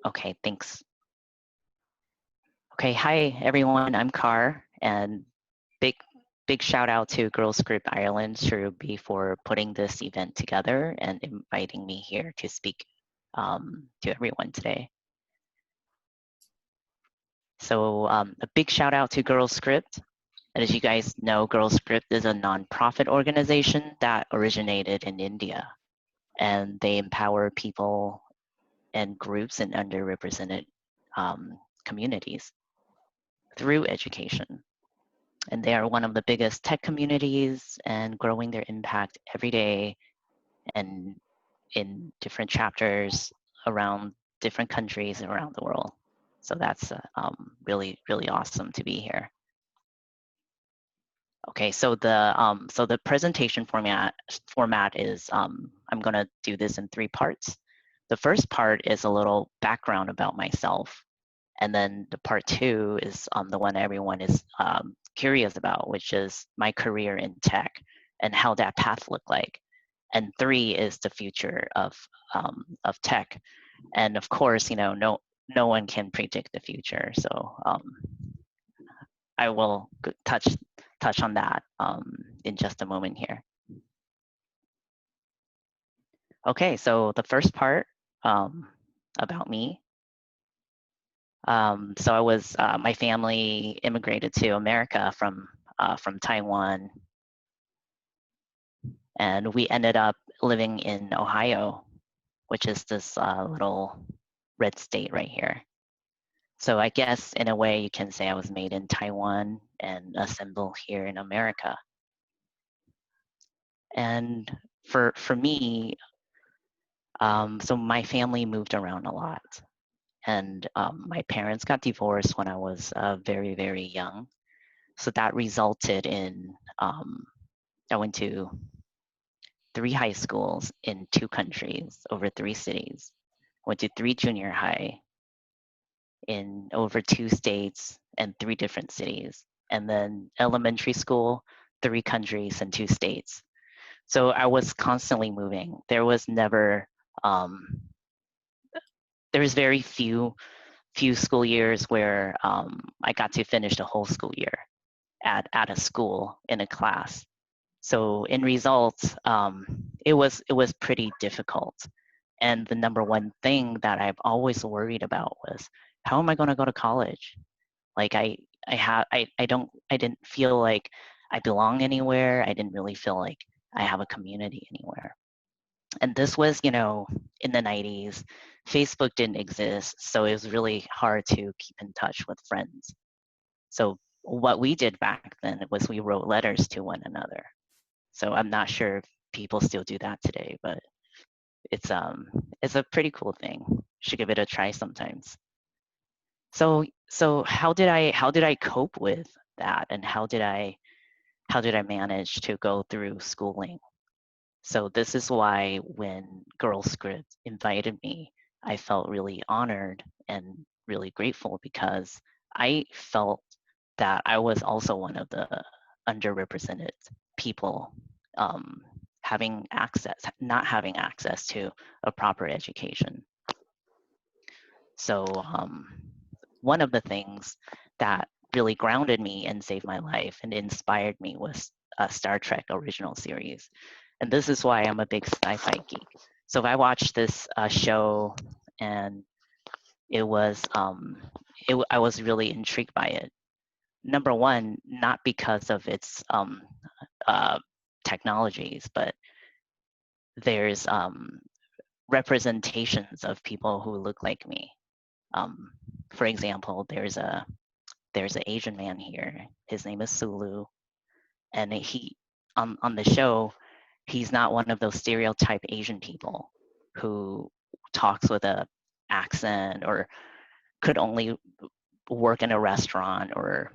Okay, thanks. Okay, hi everyone, I'm Car, and big shout out to GirlScript Ireland for putting this event together and inviting me here to speak to everyone today. So a big shout out to GirlScript. And as you guys know, GirlScript is a nonprofit organization that originated in India, and they empower people and groups in underrepresented communities through education. And they are one of the biggest tech communities and growing their impact every day and in different chapters around different countries around the world. So that's really, really awesome to be here. Okay, so the presentation format is I'm gonna do this in 3 parts. The first part is a little background about myself, and then the part 2 is the one everyone is curious about, which is my career in tech and how that path looked like. And 3 is the future of tech. And of course, you know, no one can predict the future. So I will touch on that in just a moment here. Okay, so the first part about me. So I was my family immigrated to America from Taiwan, and we ended up living in Ohio, which is this little red state right here. So I guess in a way you can say I was made in Taiwan and assembled here in America. And for me, so my family moved around a lot, and my parents got divorced when I was very, very young. So that resulted in I went to 3 high schools in 2 countries over 3 cities. Went to 3 junior high in over 2 states and 3 different cities. And then elementary school, 3 countries and 2 states. So I was constantly moving. There was never, there was very few school years where I got to finish the whole school year at a school in a class. So in results, it was pretty difficult. And the number one thing that I've always worried about was, how am I going to go to college? Like I didn't feel like I belong anywhere. I didn't really feel like I have a community anywhere. And this was, you know, in the 90s. Facebook didn't exist, so it was really hard to keep in touch with friends. So what we did back then was we wrote letters to one another. So I'm not sure if people still do that today, but it's a pretty cool thing. Should give it a try sometimes. So how did I cope with that, and how did I manage to go through schooling? So this is why when GirlScript invited me, I felt really honored and really grateful, because I felt that I was also one of the underrepresented people not having access to a proper education. So one of the things that really grounded me and saved my life and inspired me was a Star Trek original series. And this is why I'm a big sci-fi geek. So I watched this show, and I was really intrigued by it. Number one, not because of its technologies, but there's representations of people who look like me. For example, there's an Asian man here. His name is Sulu, and he on the show, he's not one of those stereotype Asian people who talks with a accent or could only work in a restaurant or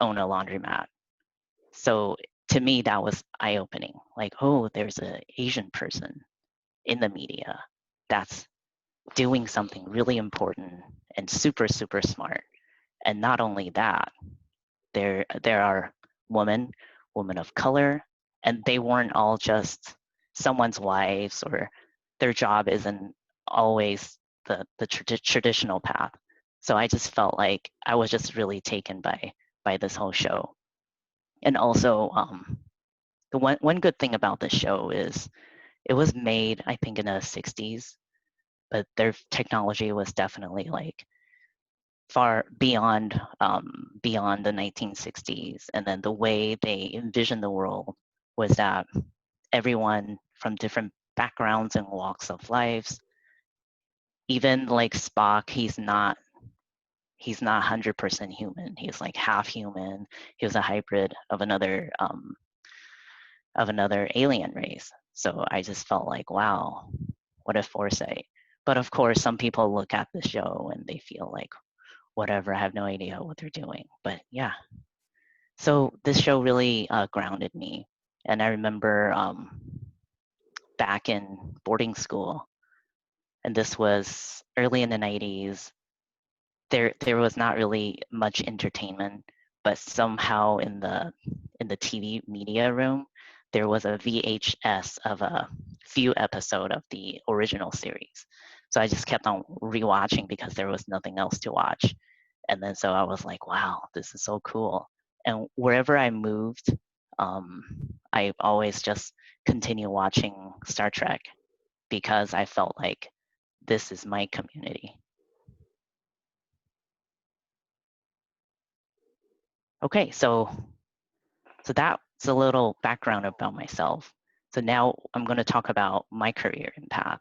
own a laundromat. So to me, that was eye-opening. Like, oh, there's an Asian person in the media that's doing something really important and super, super smart. And not only that, there are women of color, and they weren't all just someone's wives, or their job isn't always the traditional path. So I just felt like I was just really taken by this whole show. And also, the one good thing about this show is it was made, I think, in the 60s, but their technology was definitely like far beyond the 1960s. And then the way they envisioned the world was that everyone from different backgrounds and walks of lives, even like Spock, he's not 100% human. He's like half human. He was a hybrid of another alien race. So I just felt like, wow, what a foresight. But of course, some people look at the show and they feel like, whatever, I have no idea what they're doing. But yeah, so this show really grounded me. And I remember back in boarding school, and this was early in the 90s, there was not really much entertainment, but somehow in the TV media room, there was a VHS of a few episode of the original series. So I just kept on rewatching because there was nothing else to watch. And then so I was like, wow, this is so cool. And wherever I moved, I always just continue watching Star Trek because I felt like this is my community. Okay, so that's a little background about myself. So now I'm going to talk about my career and path,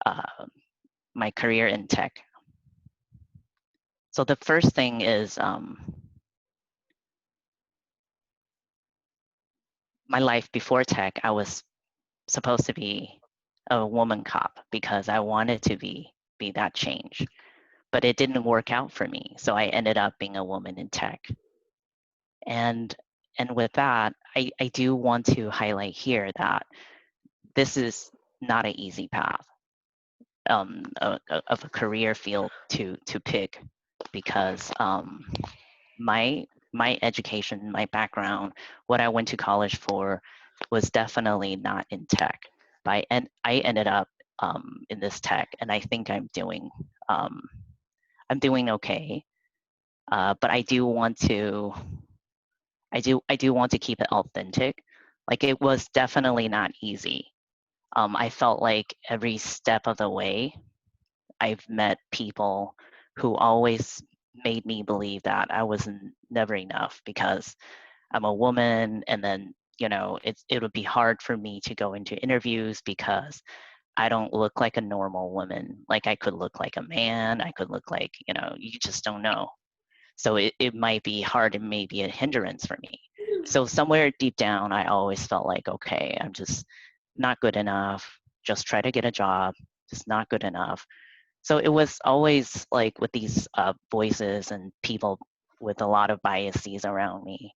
uh, my career in tech. So the first thing is my life before tech. I was supposed to be a woman cop because I wanted to be that change, but it didn't work out for me. So I ended up being a woman in tech. And and with that, I do want to highlight here that this is not an easy path of a career field to pick because my my education, my background, what I went to college for was definitely not in tech. But I ended up in this tech, and I think um, I'm doing okay. But I do want to keep it authentic. Like it was definitely not easy. I felt like every step of the way, I've met people who always made me believe that I was never enough because I'm a woman, and then it would be hard for me to go into interviews because I don't look like a normal woman. Like I could look like a man, I could look like you just don't know. So it might be hard and maybe a hindrance for me. So somewhere deep down, I always felt like, okay, I'm just not good enough. Just try to get a job. Just not good enough. So it was always like with these voices and people with a lot of biases around me.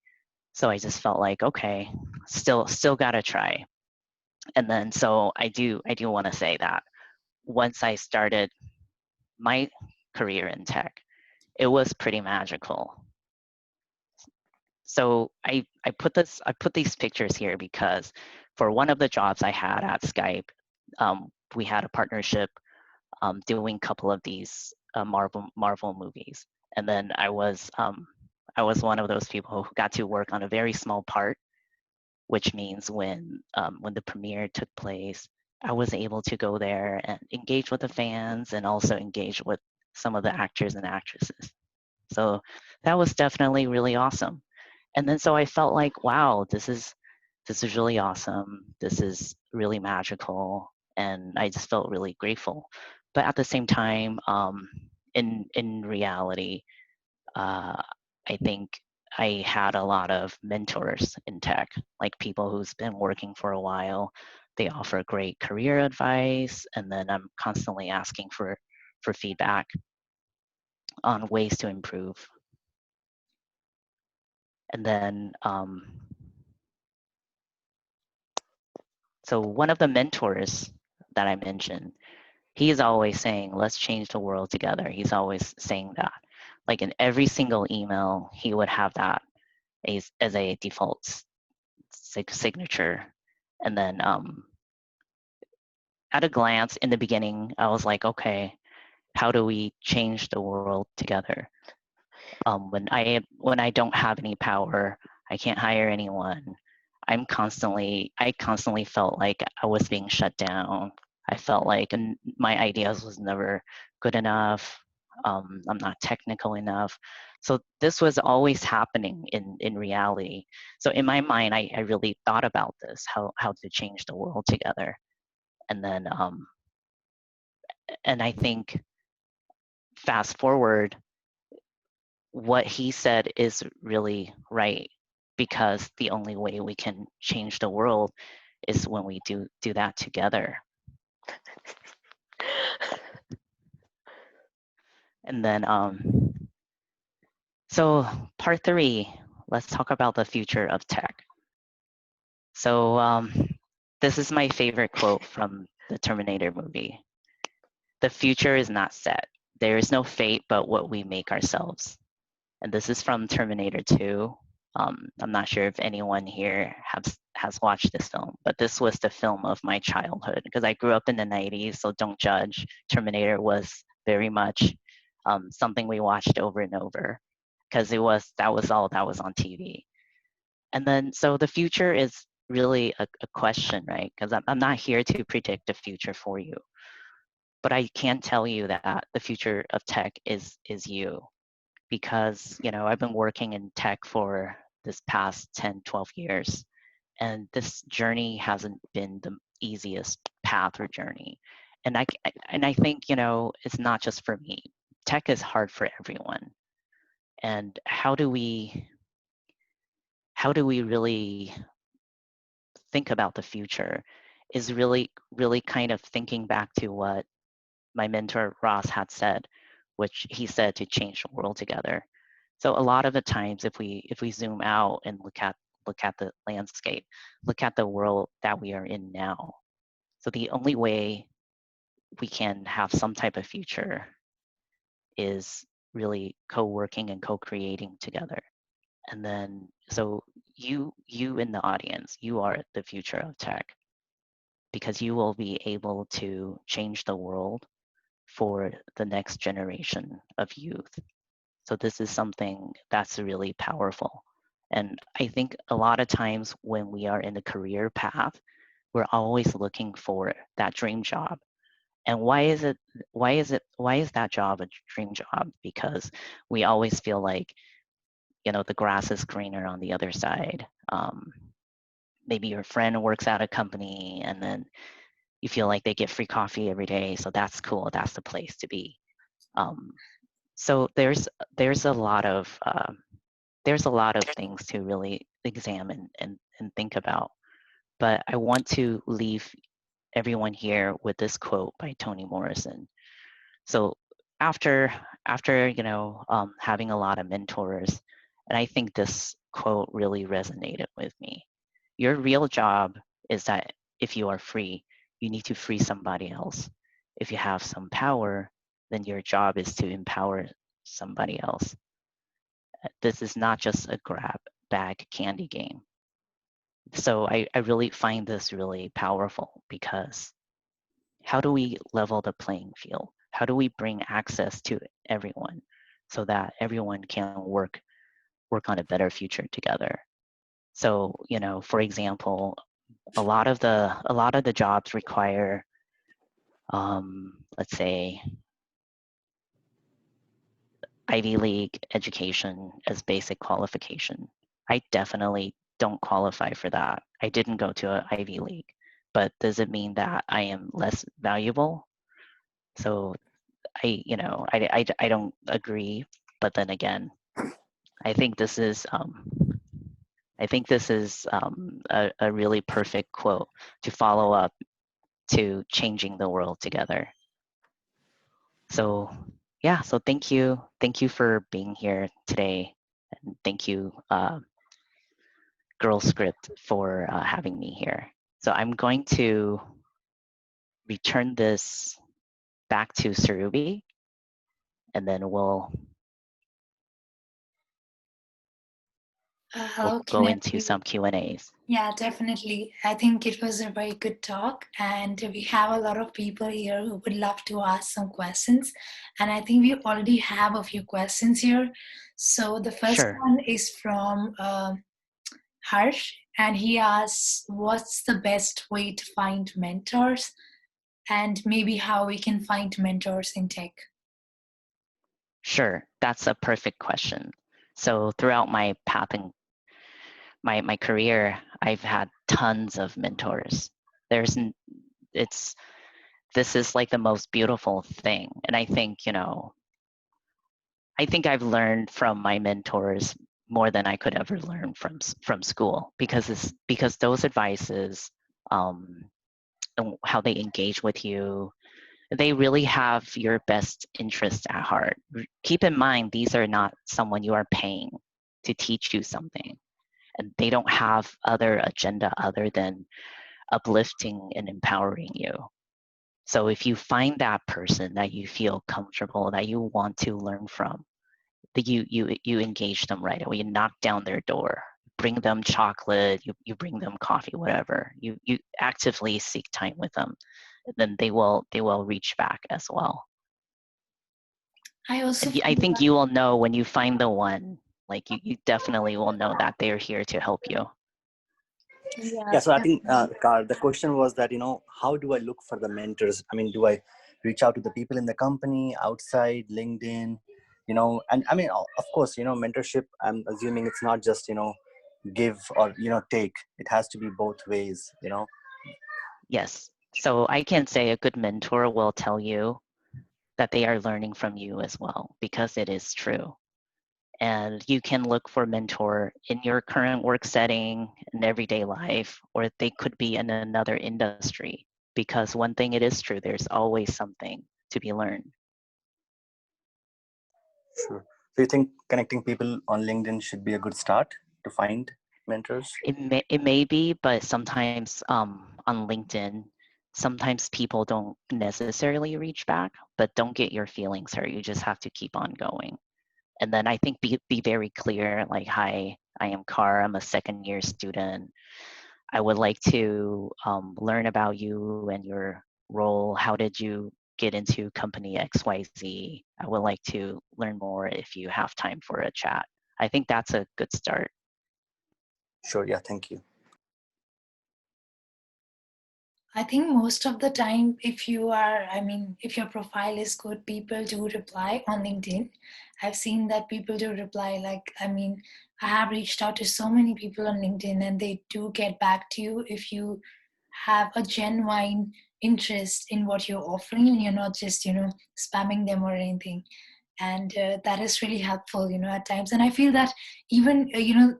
So I just felt like, okay, still gotta try. And then so I do want to say that once I started my career in tech, it was pretty magical. So I put these pictures here because for one of the jobs I had at Skype, we had a partnership doing a couple of these Marvel movies, and then I was one of those people who got to work on a very small part, which means when the premiere took place, I was able to go there and engage with the fans and also engage with some of the actors and actresses. So that was definitely really awesome. And then so I felt like, wow, this is really awesome. This is really magical, and I just felt really grateful. But at the same time, in reality, uh, I think I had a lot of mentors in tech, like people who's been working for a while. They offer great career advice, and then I'm constantly asking for feedback on ways to improve. And then so one of the mentors that I mentioned, he is always saying, let's change the world together. He's always saying that. Like in every single email, he would have that as a default signature. And then at a glance in the beginning, I was like, okay, how do we change the world together? When I don't have any power, I can't hire anyone. I constantly felt like I was being shut down. I felt like my ideas was never good enough. I'm not technical enough. So this was always happening in reality. So in my mind, I really thought about this, how to change the world together. And then and I think fast forward, what he said is really right, because the only way we can change the world is when we do that together. And then so part 3, let's talk about the future of tech. So this is my favorite quote from the Terminator movie. The future is not set. There is no fate but what we make ourselves. And this is from Terminator 2. I'm not sure if anyone here has watched this film, but this was the film of my childhood, because I grew up in the 90s, so don't judge. Terminator was very much something we watched over and over, because that was all that was on TV. And then, so the future is really a question, right? Because I'm not here to predict the future for you, but I can tell you that the future of tech is you, because I've been working in tech for this past 10, 12 years, and this journey hasn't been the easiest path or journey. And I think it's not just for me. Tech is hard for everyone. And how do we really think about the future is really kind of thinking back to what my mentor Ross had said, which he said to change the world together. So a lot of the times, if we zoom out and look at the landscape, look at the world that we are in now. So the only way we can have some type of future is really co-working and co-creating together. And then, so you in the audience, you are the future of tech, because you will be able to change the world for the next generation of youth. So this is something that's really powerful. And I think a lot of times when we are in the career path, we're always looking for that dream job. And why is that job a dream job? Because we always feel like, the grass is greener on the other side. Maybe your friend works at a company and then you feel like they get free coffee every day. So that's cool. That's the place to be. Um, so there's a lot of things to really examine and think about. But I want to leave everyone here with this quote by Toni Morrison. So after having a lot of mentors, and I think this quote really resonated with me. Your real job is that if you are free, you need to free somebody else. If you have some power, then your job is to empower somebody else. This is not just a grab bag candy game. So I really find this really powerful, because how do we level the playing field? How do we bring access to everyone so that everyone can work on a better future together? So, for example, a lot of the jobs require, let's say, Ivy League education as basic qualification. I definitely don't qualify for that. I didn't go to an Ivy League, but does it mean that I am less valuable? So I don't agree. But then again, I think this is a really perfect quote to follow up to changing the world together. So yeah, so thank you for being here today, and thank you, GirlScript, for having me here. So I'm going to return this back to Surubi, and then we'll We'll How go can into I? some Q&As. Yeah, definitely. I think it was a very good talk, and we have a lot of people here who would love to ask some questions. And I think we already have a few questions here. So the first Sure, one is from Harsh, and he asks, "What's the best way to find mentors, and maybe how we can find mentors in tech?" sure. That's a perfect question. So throughout my path and my career, I've had tons of mentors. There's it's this is like the most beautiful thing, and I think I think I've learned from my mentors more than I could ever learn from school, because those advices, um, and how they engage with you, they really have your best interest at heart. Keep in mind, these are not someone you are paying to teach you something, and they don't have other agenda other than uplifting and empowering you. So if you find that person that you feel comfortable, that you want to learn from, that you engage them right away. You knock down their door, bring them chocolate, you bring them coffee, whatever. You actively seek time with them. Then they will reach back as well. I also And I feel think that, you will know when you find the one. Like you definitely will know that they're here to help you. yeah, Yeah, so I think definitely. the question was that, how do I look for the mentors? I mean, do I reach out to the people in the company, outside, LinkedIn, and I mean, of course, mentorship, I'm assuming it's not just, give or, take. It has to be both ways. Yes. So I can say a good mentor will tell you that they are learning from you as well, because it is true. And you can look for a mentor in your current work setting in everyday life, or they could be in another industry, because one thing, it is true, there's always something to be learned. Sure. So you think connecting people on LinkedIn should be a good start to find mentors? It may be, but sometimes on LinkedIn, sometimes people don't necessarily reach back, but don't get your feelings hurt. You just have to keep on going. And then I think be very clear, like, hi, I am Car, I'm a second year student. I would like to learn about you and your role. How did you get into company XYZ? I would like to learn more if you have time for a chat. I think that's a good start. Sure. Yeah. Thank you. I think most of the time, if your profile is good, people do reply on LinkedIn. I've seen that people do reply. I have reached out to so many people on LinkedIn, and they do get back to you if you have a genuine interest in what you're offering, and you're not just, spamming them or anything. And that is really helpful, at times. And I feel that even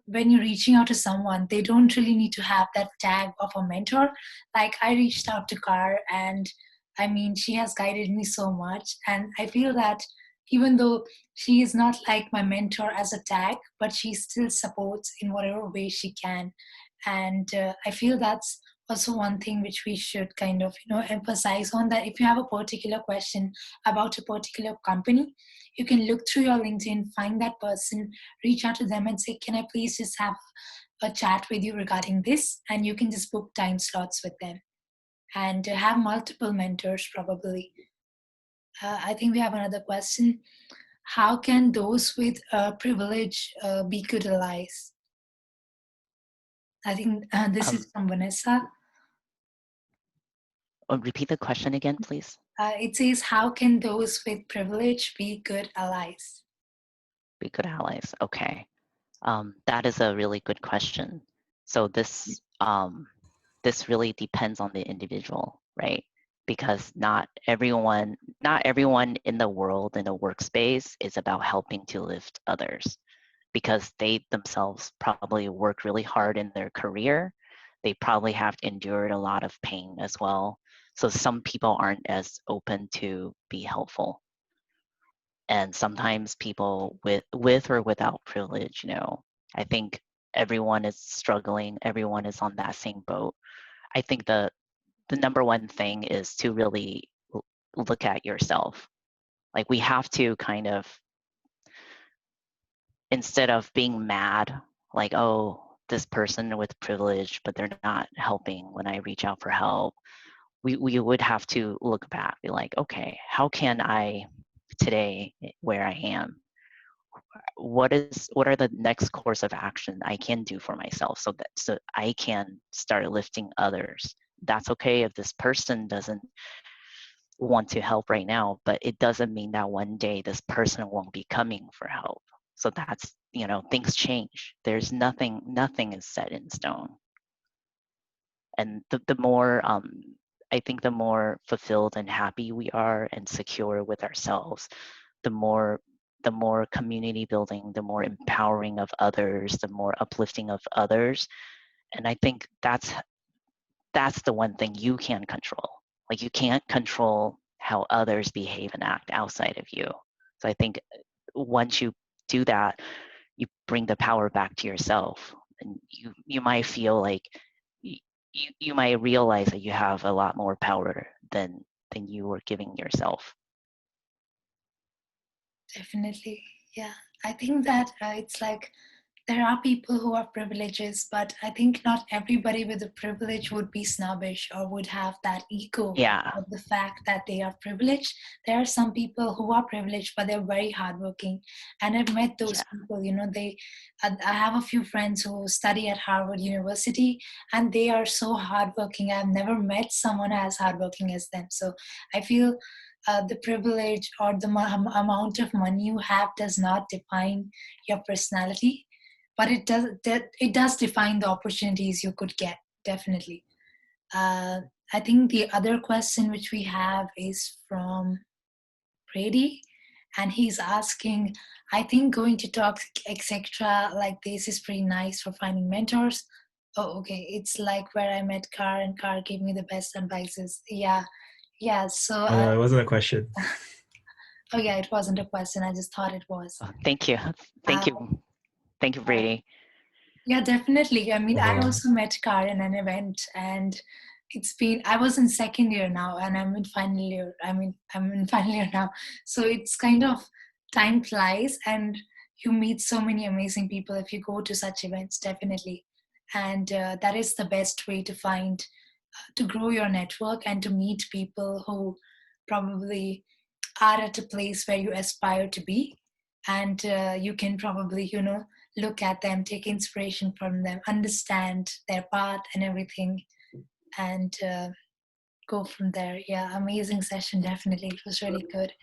when you're reaching out to someone, they don't really need to have that tag of a mentor. Like, I reached out to Car, and she has guided me so much, and I feel that even though she is not like my mentor as a tag, but she still supports in whatever way she can. And I feel that's also one thing which we should kind of emphasize on, that if you have a particular question about a particular company, you can look through your LinkedIn, find that person, reach out to them and say, can I please just have a chat with you regarding this? And you can just book time slots with them, and have multiple mentors probably. I think we have another question. How can those with privilege be good allies? I think this is Um, from Vanessa. Repeat the question again, please. It says, how can those with privilege be good allies? Be good allies. Okay. That is a really good question. So this really depends on the individual, right? Because not everyone in the world, in a workspace, is about helping to lift others, because they themselves probably work really hard in their career. They probably have endured a lot of pain as well. So some people aren't as open to be helpful. And sometimes people with or without privilege, I think everyone is struggling, everyone is on that same boat. I think the number one thing is to really look at yourself. Like, we have to kind of, instead of being mad like, oh, this person with privilege, but they're not helping when I reach out for help. We would have to look back, be like, okay, how can I today where I am, what are the next course of action I can do for myself so I can start lifting others. That's okay if this person doesn't want to help right now, but it doesn't mean that one day this person won't be coming for help. So that's, things change. There's nothing is set in stone. And the more I think the more fulfilled and happy we are and secure with ourselves, the more community building, the more empowering of others, the more uplifting of others. And I think that's the one thing you can control. Like, you can't control how others behave and act outside of you. So I think once you do that, you bring the power back to yourself, and you might feel like you might realize that you have a lot more power than you were giving yourself. Definitely. Yeah. I think that it's like there are people who have privileges, but I think not everybody with a privilege would be snobbish or would have that ego Yeah. of the fact that they are privileged. There are some people who are privileged, but they're very hardworking. And I've met those people, I have a few friends who study at Harvard University, and they are so hardworking. I've never met someone as hardworking as them. So I feel the privilege or the amount of money you have does not define your personality, but it does define the opportunities you could get. Definitely. I think the other question which we have is from Brady, and he's asking, I think going to talk etc like this is pretty nice for finding mentors. Oh, okay. It's like where I met Car, and Car gave me the best advices. Yeah. So Oh, no, it wasn't a question. oh yeah, it wasn't a question. I just thought it was. Oh, thank you. Thank you, Brady. Yeah, definitely. I mean, I Oh. also met Car in an event, and I was in second year now, and I'm in final year. I'm in final year now. So it's kind of, time flies, and you meet so many amazing people if you go to such events, definitely. And that is the best way to grow your network and to meet people who probably are at a place where you aspire to be. And you can probably, look at them, take inspiration from them, understand their path and everything, and go from there. Yeah, amazing session, definitely. It was really good.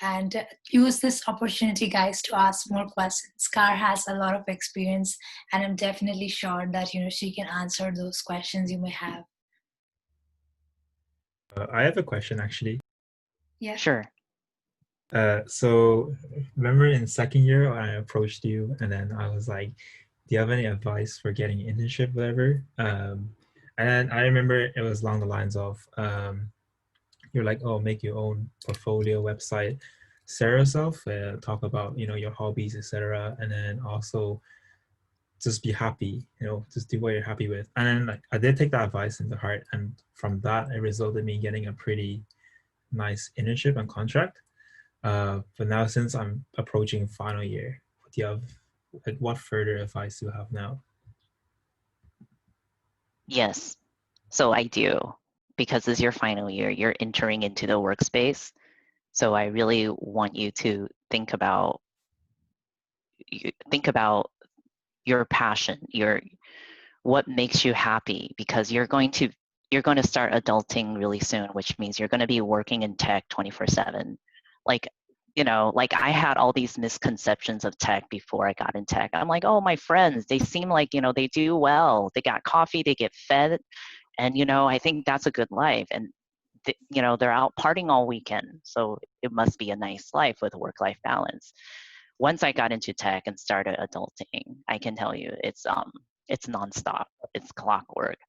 And use this opportunity, guys, to ask more questions. Scar has a lot of experience, and I'm definitely sure that she can answer those questions you may have. I have a question, actually. Yeah. Sure. So remember in second year when I approached you, and then I was like, do you have any advice for getting an internship, whatever? And I remember it was along the lines of, you're like, oh, make your own portfolio website, sell yourself, talk about, your hobbies, etc. And then also just be happy, just do what you're happy with. And then like, I did take that advice into heart. And from that, it resulted in me getting a pretty nice internship and contract. But now, since I'm approaching final year, do you have, like, what further advice do you have now? Yes. So I do, because this is your final year, you're entering into the workspace. So I really want you to think about your passion, what makes you happy, because you're going to start adulting really soon, which means you're going to be working in tech 24/7. Like, like I had all these misconceptions of tech before I got in tech. I'm like, oh, my friends, they seem like, they do well. They got coffee, they get fed, and I think that's a good life. And they're out partying all weekend, so it must be a nice life with work-life balance. Once I got into tech and started adulting, I can tell you it's nonstop. It's clockwork.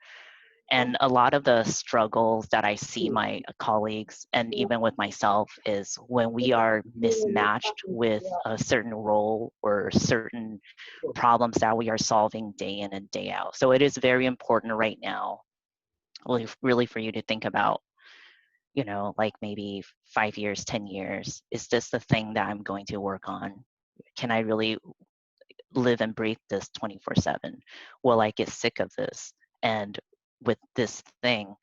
And a lot of the struggles that I see my colleagues and even with myself is when we are mismatched with a certain role or certain problems that we are solving day in and day out. So it is very important right now, really for you to think about, like maybe 5 years, 10 years, is this the thing that I'm going to work on? Can I really live and breathe this 24/7. Will I get sick of this? And with this thing,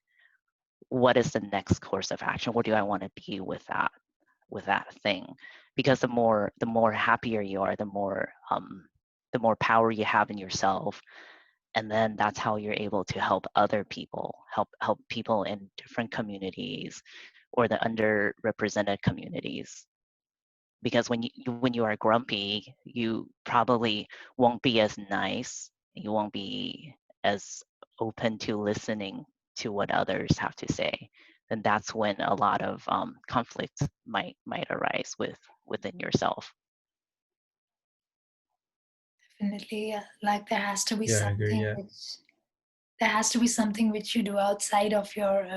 what is the next course of action? Where do I want to be with that thing? Because the more happier you are, the more power you have in yourself, and then that's how you're able to help other people, help people in different communities or the underrepresented communities. Because when you are grumpy, you probably won't be as nice, you won't be as open to listening to what others have to say. And that's when a lot of conflict might arise within yourself. Definitely, like there has to be Yeah, I agree. Yeah. there has to be something which you do outside of your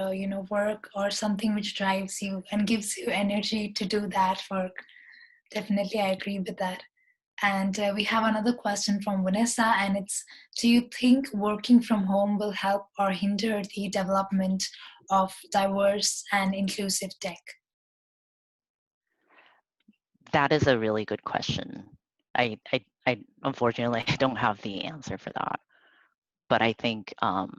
work, or something which drives you and gives you energy to do that work. Definitely, I agree with that. And we have another question from Vanessa, and it's, do you think working from home will help or hinder the development of diverse and inclusive tech? That is a really good question. I unfortunately I don't have the answer for that. But I think so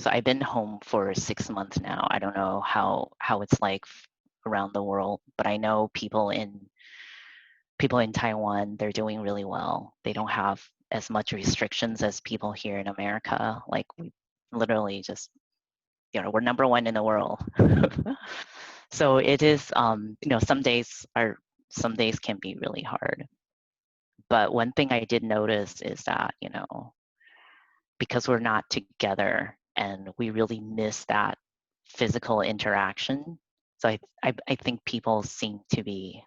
I've been home for 6 months now. I don't know how it's like around the world, but I know people in Taiwan, they're doing really well. They don't have as much restrictions as people here in America. Like, we literally just, we're number one in the world. So it is, some days can be really hard. But one thing I did notice is that, because we're not together and we really miss that physical interaction. So I think people seem to be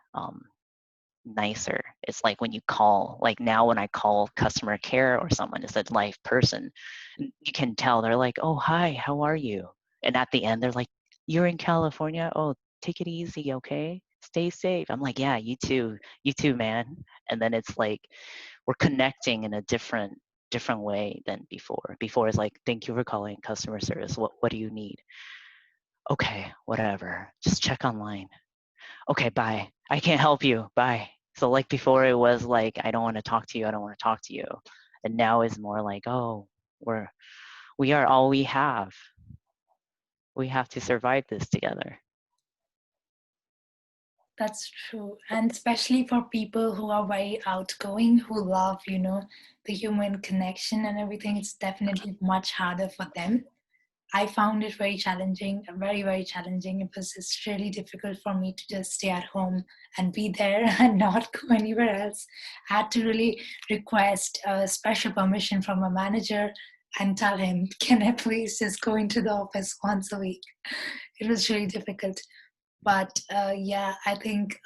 nicer. It's like when you call, like now when I call customer care or someone is a live person, you can tell they're like, oh, hi, how are you? And at the end, they're like, you're in California? Oh, take it easy, okay? Stay safe. I'm like, yeah, you too, man. And then it's like, we're connecting in a different way than before. Before it's like, thank you for calling customer service. What do you need? Okay, whatever. Just check online. Okay, bye. I can't help you. Bye. So like before it was like, I don't want to talk to you. I don't want to talk to you. And now it's more like, oh, we are all we have. We have to survive this together. That's true. And especially for people who are very outgoing, who love, the human connection and everything, it's definitely much harder for them. I found it very challenging, very, very challenging. It's really difficult for me to just stay at home and be there and not go anywhere else. I had to really request a special permission from a manager and tell him, can I please just go into the office once a week? It was really difficult. But yeah, I think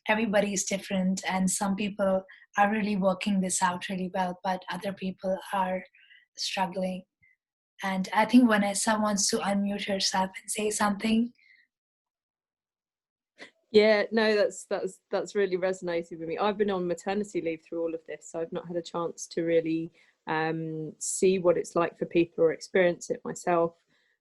everybody is different, and some people are really working this out really well, but other people are struggling. And I think Vanessa wants to unmute herself and say something. Yeah, no, that's really resonated with me. I've been on maternity leave through all of this, so I've not had a chance to really see what it's like for people or experience it myself.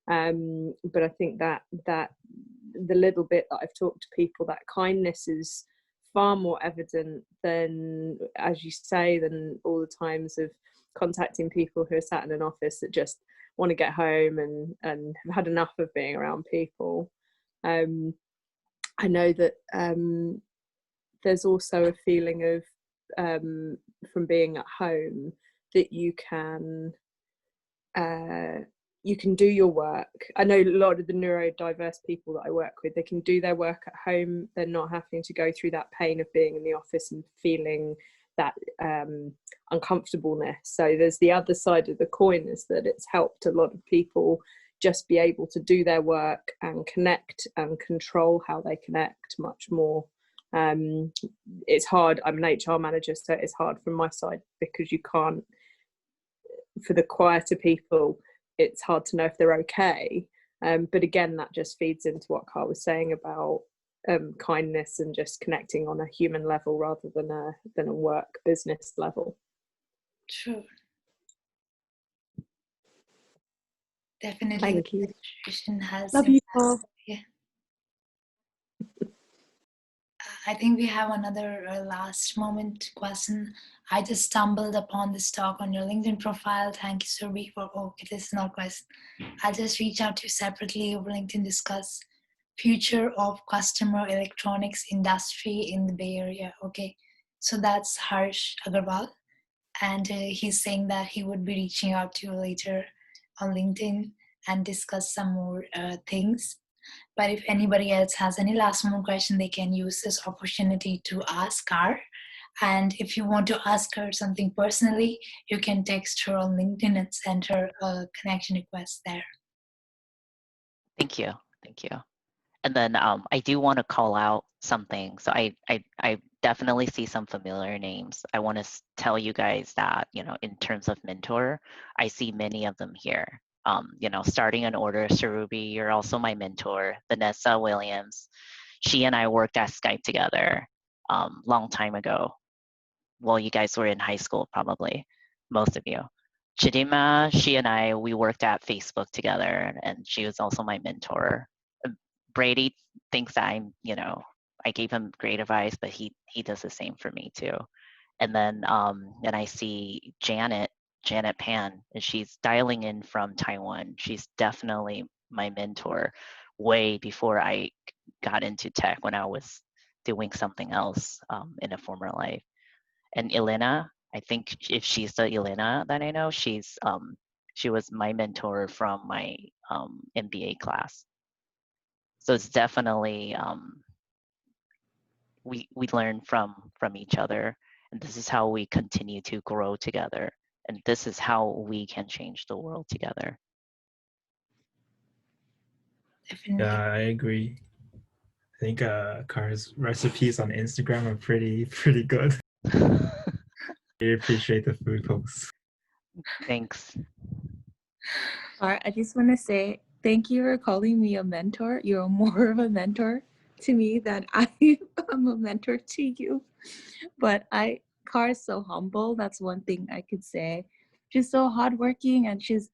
But I think that the little bit that I've talked to people, that kindness is far more evident than, as you say, than all the times of contacting people who are sat in an office that just want to get home and have had enough of being around people. I know that there's also a feeling of from being at home that you can do your work. I know a lot of the neurodiverse people that I work with, they can do their work at home. They're not having to go through that pain of being in the office and feeling that uncomfortableness. So there's the other side of the coin, is that it's helped a lot of people just be able to do their work and connect and control how they connect much more. It's hard. I'm an HR manager, so it's hard from my side, because you can't, for the quieter people, it's hard to know if they're okay. But again, that just feeds into what Carl was saying about kindness and just connecting on a human level rather than a work business level. True. Definitely. Thank you. Education has Love you, impact. Yeah. I think we have another last moment question. I just stumbled upon this talk on your LinkedIn profile. Thank you, Surbi, for. Oh, okay, this is not question. I'll just reach out to you separately over LinkedIn. Discuss future of customer electronics industry in the Bay Area. Okay, so that's Harsh Agarwal, and he's saying that he would be reaching out to you later on LinkedIn and discuss some more things. But if anybody else has any last moment question, they can use this opportunity to ask her. And if you want to ask her something personally, you can text her on LinkedIn and send her a connection request there. Thank you. Thank you. And then I do want to call out something. So I definitely see some familiar names. I want to tell you guys that, you know, in terms of mentor, I see many of them here. You know, starting in order, Sarubi, you're also my mentor. Vanessa Williams, she and I worked at Skype together long time ago. Well, you guys were in high school, probably, most of you. Chidima, she and I, we worked at Facebook together, and she was also my mentor. Brady thinks that I'm, you know, I gave him great advice, but he does the same for me too. And then and I see Janet Pan, and she's dialing in from Taiwan. She's definitely my mentor way before I got into tech when I was doing something else in a former life. And Elena, I think if she's the Elena that I know, she was my mentor from my MBA class. So it's definitely we learn from each other, and this is how we continue to grow together, and this is how we can change the world together. Definitely. Yeah, I agree. I think Kara's recipes on Instagram are pretty good. I appreciate the food posts. Thanks. I just want to say thank you for calling me a mentor. You're more of a mentor to me than I am a mentor to you. But Car is so humble. That's one thing I could say. She's so hardworking and she's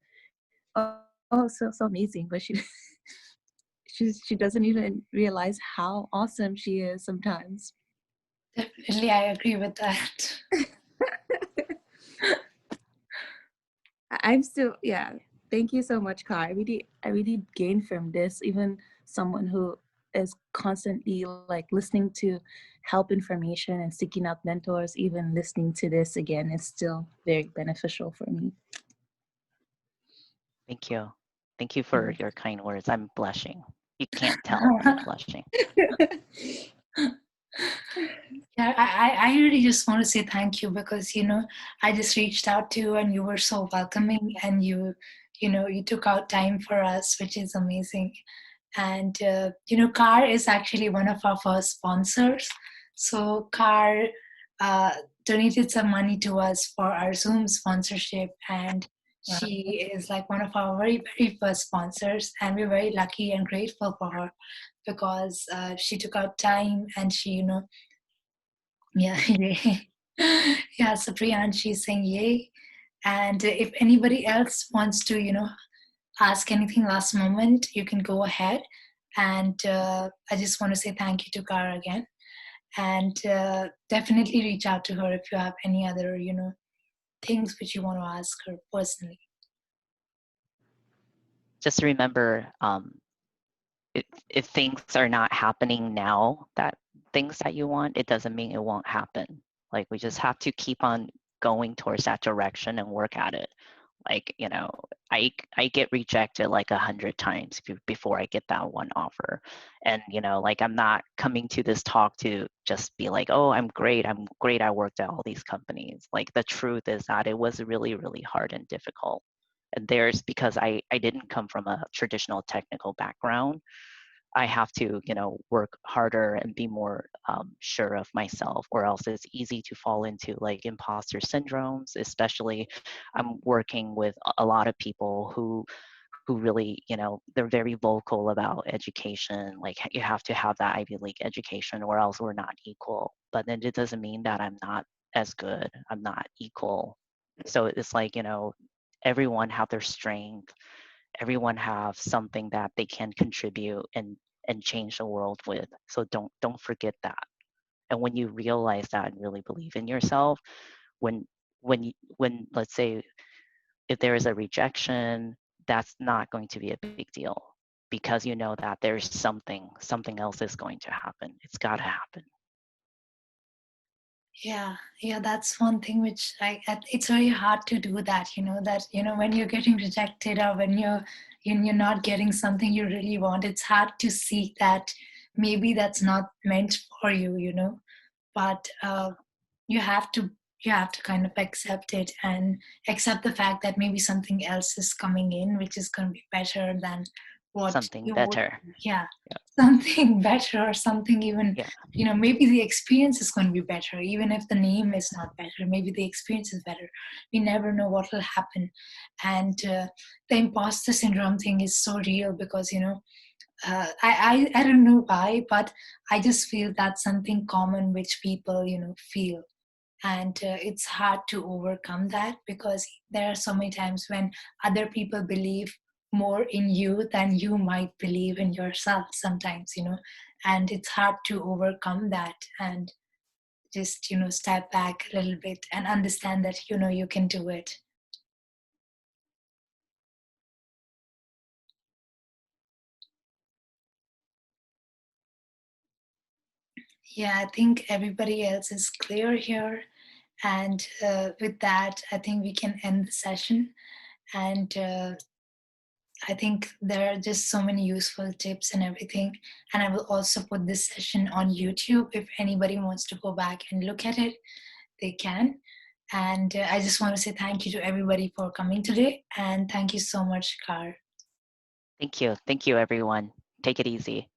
so amazing. But she doesn't even realize how awesome she is sometimes. Definitely, I agree with that. I'm still, yeah. Thank you so much, Kai. I really gained from this. Even someone who is constantly like listening to help information and seeking out mentors, even listening to this again is still very beneficial for me. Thank you. Thank you for your kind words. I'm blushing. You can't tell I'm blushing. Yeah, I really just want to say thank you because, you know, I just reached out to you and you were so welcoming and you took out time for us, which is amazing. And, you know, CAR is actually one of our first sponsors. So CAR donated some money to us for our Zoom sponsorship, and she is like one of our very, very first sponsors. And we're very lucky and grateful for her because she took out time and she, you know, yeah, yeah. So Priyanshi is saying yay. And if anybody else wants to, you know, ask anything last moment, you can go ahead. And I just want to say thank you to Kara again. And definitely reach out to her if you have any other, you know, things which you want to ask her personally. Just remember, if things are not happening now, that things that you want, it doesn't mean it won't happen. Like, we just have to keep on going towards that direction and work at it. Like, you know, I get rejected like 100 times before I get that one offer. And, you know, like, I'm not coming to this talk to just be like, oh, I'm great, I worked at all these companies. Like, the truth is that it was really, really hard and difficult. And there's, because I didn't come from a traditional technical background, I have to, you know, work harder and be more sure of myself, or else it's easy to fall into like imposter syndromes. Especially, I'm working with a lot of people who really, you know, they're very vocal about education. Like, you have to have that Ivy League education, or else we're not equal. But then it doesn't mean that I'm not as good. I'm not equal. So it's like, you know, everyone have their strength, everyone have something that they can contribute and change the world with. So don't forget that. And when you realize that and really believe in yourself, when let's say if there is a rejection, that's not going to be a big deal, because you know that there's something else is going to happen. It's got to happen. Yeah, that's one thing which it's very hard to do that, that, when you're getting rejected, or when you're not getting something you really want, it's hard to see that maybe that's not meant for you, but you have to kind of accept it, and accept the fact that maybe something else is coming in which is going to be better than what Something you better. yeah, Yeah. something better, or something even, Yeah. maybe the experience is going to be better, even if the name is not better, maybe the experience is better. We never know what will happen. And the imposter syndrome thing is so real, because I don't know why, but I just feel that's something common which people feel. And it's hard to overcome that, because there are so many times when other people believe more in you than you might believe in yourself sometimes, and it's hard to overcome that, and just step back a little bit and understand that you can do it. Yeah, I think everybody else is clear here. And with that, I think we can end the session. And I think there are just so many useful tips and everything. And I will also put this session on YouTube. If anybody wants to go back and look at it, they can. And I just want to say thank you to everybody for coming today. And thank you so much, Kar. Thank you. Thank you, everyone. Take it easy.